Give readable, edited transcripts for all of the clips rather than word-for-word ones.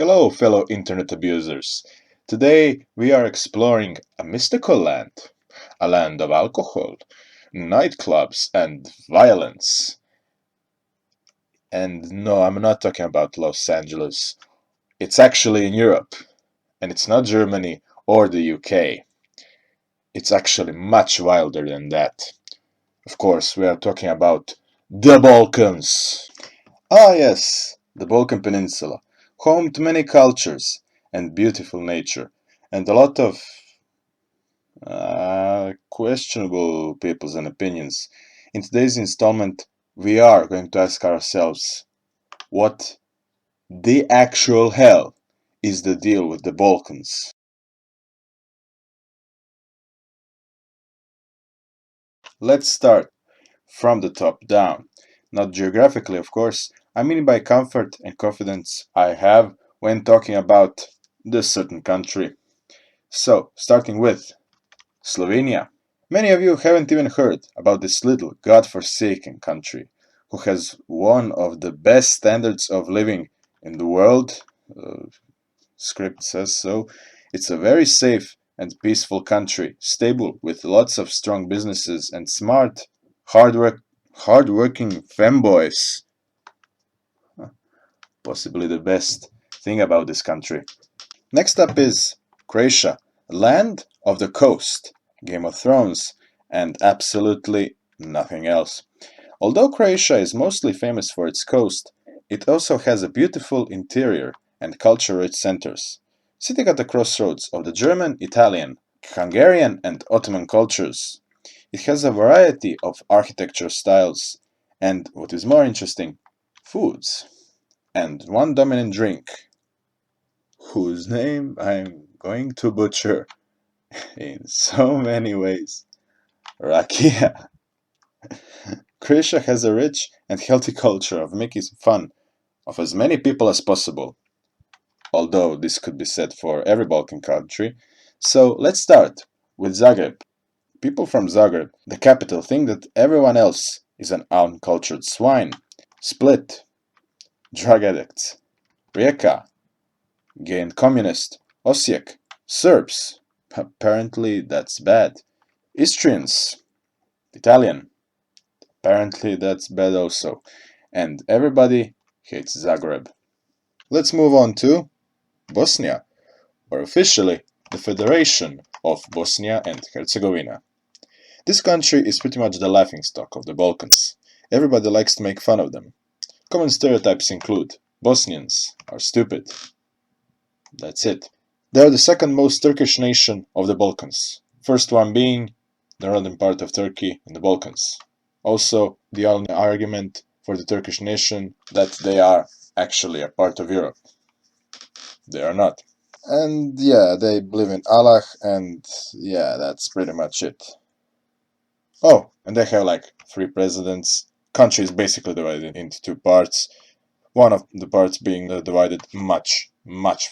Hello, fellow internet abusers. Today we are exploring a mystical land, a land of alcohol, nightclubs, and violence. And no, I'm not talking about Los Angeles. It's actually in Europe, and it's not Germany or the UK. It's actually much wilder than that. Of course, we are talking about the Balkans. Ah, yes, the Balkan Peninsula, home to many cultures and beautiful nature, and a lot of questionable peoples and opinions. In today's installment, we are going to ask ourselves what the actual hell is the deal with the Balkans. Let's start from the top down. Not geographically, of course, I mean by comfort and confidence I have when talking about this certain country. So, starting with Slovenia. Many of you haven't even heard about this little god-forsaken country who has one of the best standards of living in the world. Script says so. It's a very safe and peaceful country, stable with lots of strong businesses and smart, hardworking femboys. Possibly the best thing about this country. Next up is Croatia, land of the coast, Game of Thrones, and absolutely nothing else. Although Croatia is mostly famous for its coast, it also has a beautiful interior and culture-rich centers. Sitting at the crossroads of the German, Italian, Hungarian, and Ottoman cultures, it has a variety of architecture styles and, what is more interesting, foods, and one dominant drink, whose name I'm going to butcher in so many ways. Rakia. Croatia has a rich and healthy culture of making fun of as many people as possible, although this could be said for every Balkan country. So let's start with Zagreb. People from Zagreb, the capital, think that everyone else is an uncultured swine. Split, drug addicts. Rijeka, gay and communist. Osijek, Serbs. Apparently that's bad. Istrians, Italian. Apparently that's bad also. And everybody hates Zagreb. Let's move on to Bosnia, or officially the Federation of Bosnia and Herzegovina. This country is pretty much the laughingstock of the Balkans. Everybody likes to make fun of them. Common stereotypes include Bosnians are stupid. That's it. They are the second most Turkish nation of the Balkans, first one being the northern part of Turkey in the Balkans. Also, the only argument for the Turkish nation that they are actually a part of Europe. They are not. And yeah, they believe in Allah, and yeah, that's pretty much it. Oh, and they have like three presidents. Country is basically divided into two parts. One of the parts being divided much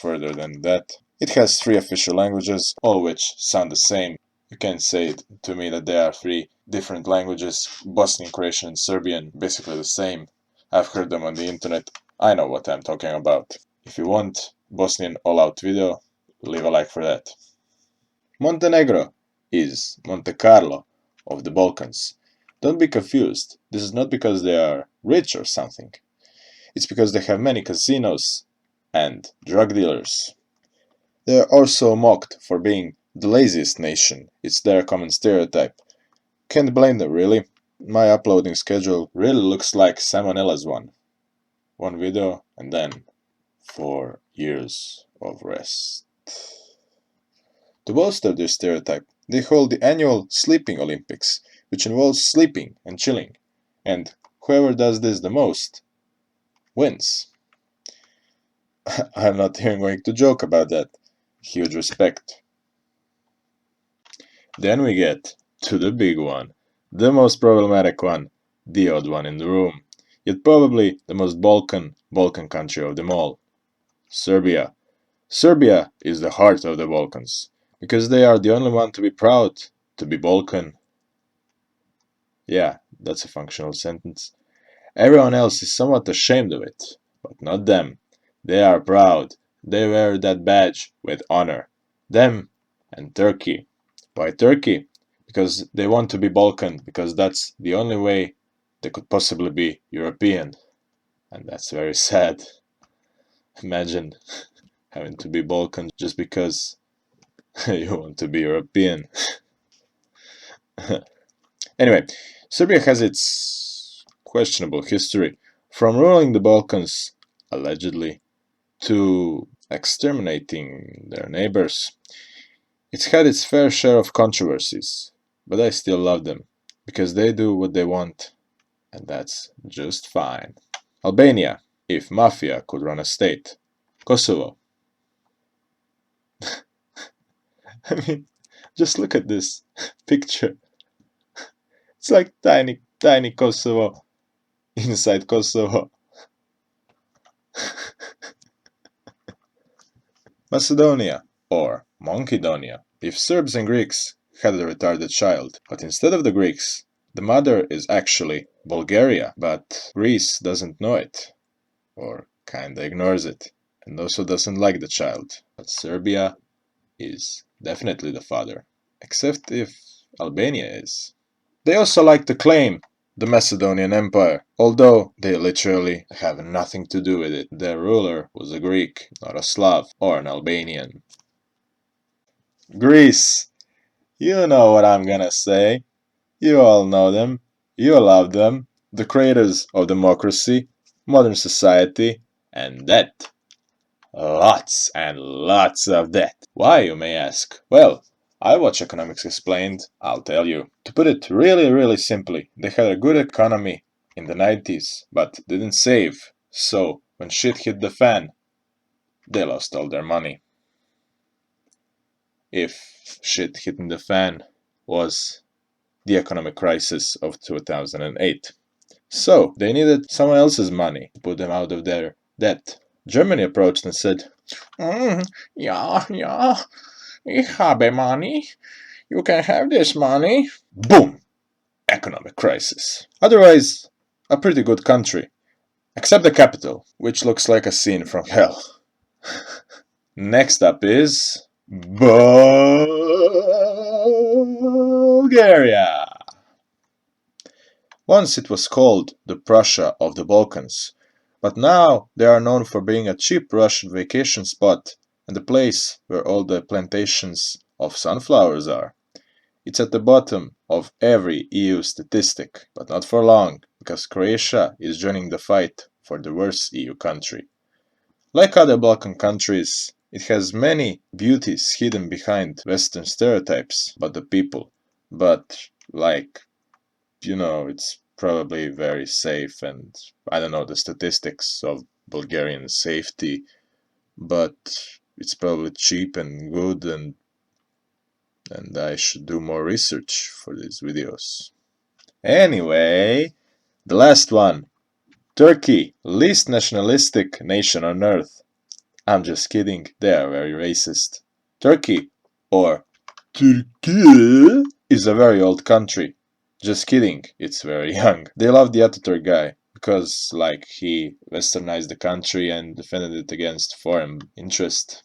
further than that. It has three official languages, all which sound the same. You can say to me that there are three different languages, Bosnian, Croatian, and Serbian, basically the same. I've heard them on the internet. I know what I'm talking about. If you want Bosnian all-out video, leave a like for that. Montenegro is Monte Carlo of the Balkans. Don't be confused. This is not because they are rich or something. It's because they have many casinos and drug dealers. They are also mocked for being the laziest nation. It's their common stereotype. Can't blame them, really. My uploading schedule really looks like Salmonella's one. One video and then 4 years of rest. To bolster this stereotype, they hold the annual Sleeping Olympics, which involves sleeping and chilling, and whoever does this the most wins. I'm not even going to joke about that. Huge respect. Then we get to the big one, the most problematic one, the odd one in the room, yet probably the most Balkan country of them all, Serbia. Serbia is the heart of the Balkans, because they are the only one to be proud to be Balkan. Yeah, that's a functional sentence. Everyone else is somewhat ashamed of it, but not them. They are proud. they wear that badge with honor. Them and Turkey. Why Turkey? Because they want to be Balkan, because that's the only way they could possibly be European. And that's very sad. Imagine having to be Balkan just because you want to be European. Anyway, Serbia has its questionable history, from ruling the Balkans, allegedly, to exterminating their neighbors. It's had its fair share of controversies, but I still love them, because they do what they want, and that's just fine. Albania, if mafia could run a state. Kosovo. I mean, just look at this picture. It's like tiny, tiny Kosovo inside Kosovo. Macedonia, or Monkedonia, if Serbs and Greeks had a retarded child, but instead of the Greeks, the mother is actually Bulgaria, but Greece doesn't know it, or kinda ignores it, and also doesn't like the child. But Serbia is definitely the father, except if Albania is. They also like to claim the Macedonian Empire, although they literally have nothing to do with it. Their ruler was a Greek, not a Slav or an Albanian. Greece. You know what I'm gonna say. You all know them. You love them. The creators of democracy, modern society, and debt. Lots and lots of debt. Why, you may ask? Well, I watch Economics Explained, I'll tell you. To put it really simply, they had a good economy in the 90s, but didn't save. So, when shit hit the fan, they lost all their money. If shit hitting the fan was the economic crisis of 2008. So, they needed someone else's money to put them out of their debt. Germany approached and said, yeah, ich habe money. You can have this money. Boom! Economic crisis. Otherwise, a pretty good country. Except the capital, which looks like a scene from hell. Next up is Bulgaria. Once it was called the Prussia of the Balkans, but now they are known for being a cheap Russian vacation spot and the place where all the plantations of sunflowers are. It's at the bottom of every EU statistic, but not for long, because Croatia is joining the fight for the worst EU country. Like other Balkan countries, it has many beauties hidden behind Western stereotypes about the people, but it's probably very safe, and I don't know the statistics of Bulgarian safety, but it's probably cheap and good, and I should do more research for these videos. Anyway, the last one. Turkey, least nationalistic nation on earth. I'm just kidding, they are very racist. Turkey, or Turkey, is a very old country. Just kidding, it's very young. They love the Ataturk guy, because, he westernized the country and defended it against foreign interest.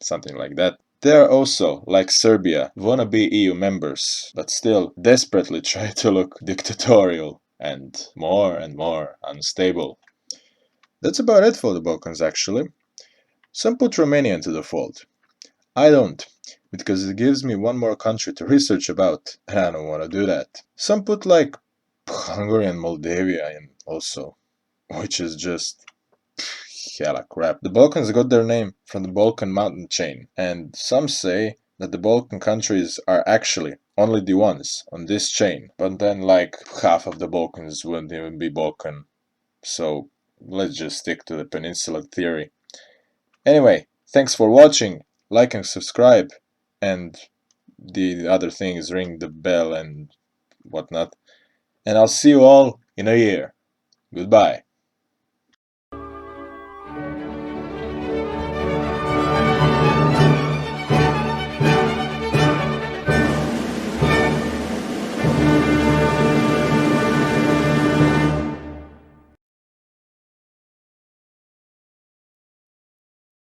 Something like that. They are also, like Serbia, wanna be EU members, but still desperately try to look dictatorial and more unstable. That's about it for the Balkans, actually. Some put Romania into default. I don't, because it gives me one more country to research about, and I don't want to do that. Some put Hungary and Moldavia in also, which is just hella crap. The Balkans got their name from the Balkan mountain chain, and some say that the Balkan countries are actually only the ones on this chain, but then half of the Balkans wouldn't even be Balkan, so let's just stick to the peninsula theory. Anyway, thanks for watching, like and subscribe, and the other thing is ring the bell and whatnot, and I'll see you all in a year. Goodbye.